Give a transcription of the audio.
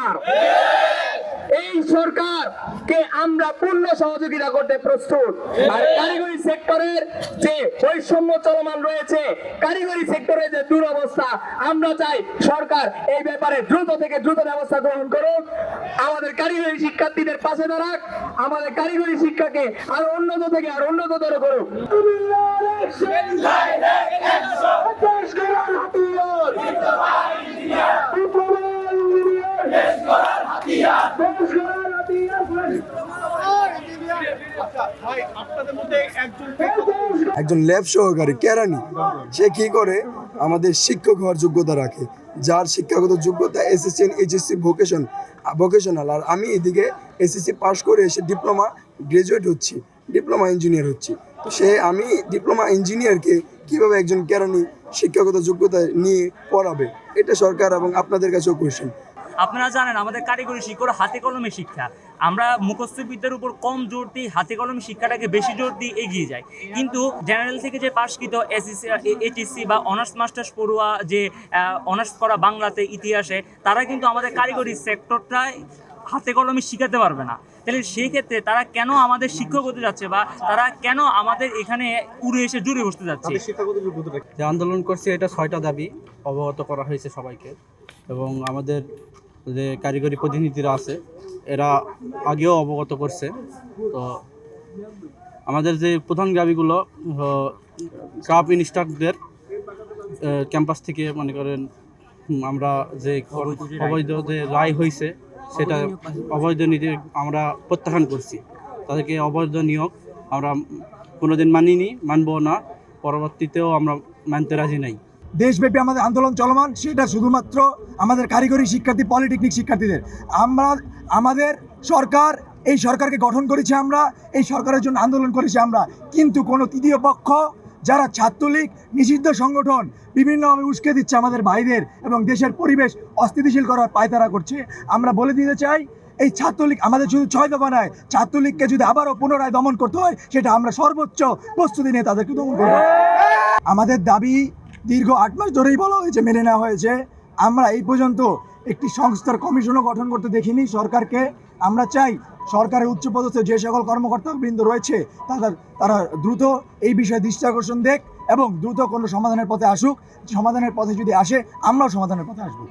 সরকার, এই সরকারকে আমরা পূর্ণ সহযোগিতা করতে প্রস্তুত। আর কারিগরি সেক্টরের যে বৈষম্য চলমান রয়েছে, কারিগরি সেক্টরের যে দুরবস্থা, আমরা চাই সরকার এই ব্যাপারে দ্রুত থেকে দ্রুত ব্যবস্থা গ্রহণ করুক, আমাদের কারিগরি শিক্ষার্থীদের পাশে দাঁড়াক, আমাদের কারিগরি শিক্ষাকে আরো উন্নত থেকে আরো উন্নততর করুক। একজন ল্যাব সহকারী কেরানি, সে কি করে আমাদের শিক্ষক হওয়ার যোগ্যতা রাখে, যার শিক্ষাগত যোগ্যতা এসএসসি এইচএসসি ভোকেশনাল। আর আমি এদিকে এসএসসি পাস করে এসে ডিপ্লোমা গ্রাজুয়েট হচ্ছি, ডিপ্লোমা ইঞ্জিনিয়ার হচ্ছি। তো আমি ডিপ্লোমা ইঞ্জিনিয়ারকে কীভাবে একজন কেরানি শিক্ষাগত যোগ্যতা নিয়ে পড়াবে, এটা সরকার এবং আপনাদের কাছেও কোয়েশ্চেন। আপনারা জানেন আমাদের কারিগরি শিক্ষা হাতে কলমে শিক্ষা, আমরা মুখস্থ বিদ্যার উপর কম জোর দিই, হাতে কলমে শিক্ষাটাকে বেশি জোর দিয়ে এগিয়ে যাই। কিন্তু জেনারেল থেকে যে পাশকৃত এসএসসি এইচএসসি বা অনার্স মাস্টার্স পড়ুয়া যে অনার্স করা বাংলাতে ইতিহাসে, তারা কিন্তু আমাদের কারিগরি সেক্টরটায় হাতে কলমে শিখাতে পারবে না। তাহলে সেই ক্ষেত্রে তারা কেন আমাদের শিক্ষক হতে যাচ্ছে, বা তারা কেন আমাদের এখানে উড়ে এসে জুড়ে বসতে যাচ্ছে? যে আন্দোলন করছে এটা 6টা দাবি অবগত করা হয়েছে সবাইকে, এবং আমাদের যে কারিগরি প্রতিনিধিরা আছে এরা আগেও অবগত করছে। তো আমাদের যে প্রধান দাবিগুলো, ক্রাফট ইনস্ট্রাক্টরদের ক্যাম্পাস থেকে মনে করেন আমরা যে অবৈধ যে রায় হয়েছে সেটা অবৈধ নীতি আমরা প্রত্যাখ্যান করছি। তাদেরকে অবৈধ নিয়োগ আমরা কোনোদিন মানবো না, পরবর্তীতেও আমরা মানতে রাজি নাই। দেশব্যাপী আমাদের আন্দোলন চলমান, সেটা শুধুমাত্র আমাদের কারিগরি শিক্ষার্থী, পলিটেকনিক শিক্ষার্থীদের। আমাদের সরকার, এই সরকারকে গঠন করেছি আমরা, এই সরকারের জন্য আন্দোলন করেছি আমরা, কিন্তু কোনো তৃতীয় পক্ষ যারা ছাত্রলীগ নিষিদ্ধ সংগঠন বিভিন্নভাবে উস্কে দিচ্ছে আমাদের ভাইদের এবং দেশের পরিবেশ অস্থিতিশীল করার পায়তারা করছে। আমরা বলে দিতে চাই, এই ছাত্রলীগ আমাদের শুধু 6 দফা নয়, ছাত্রলীগকে যদি আবারও পুনরায় দমন করতে হয়, সেটা আমরা সর্বোচ্চ প্রস্তুতি নিয়ে তাদেরকে দমন করব। আমাদের দাবি দীর্ঘ 8 মাস ধরেই বলা হয়েছে, মেনে নেওয়া হয়েছে। আমরা এই পর্যন্ত একটি সংস্থার কমিশনও গঠন করতে দেখিনি সরকারকে। আমরা চাই সরকারের উচ্চপদস্থ যে সকল কর্মকর্তাবৃন্দ রয়েছে তারা দ্রুত এই বিষয়ে দৃষ্টি আকর্ষণ দেখ এবং দ্রুত কোনো সমাধানের পথে আসুক। সমাধানের পথে যদি আসে, আমরাও সমাধানের পথে আসবো।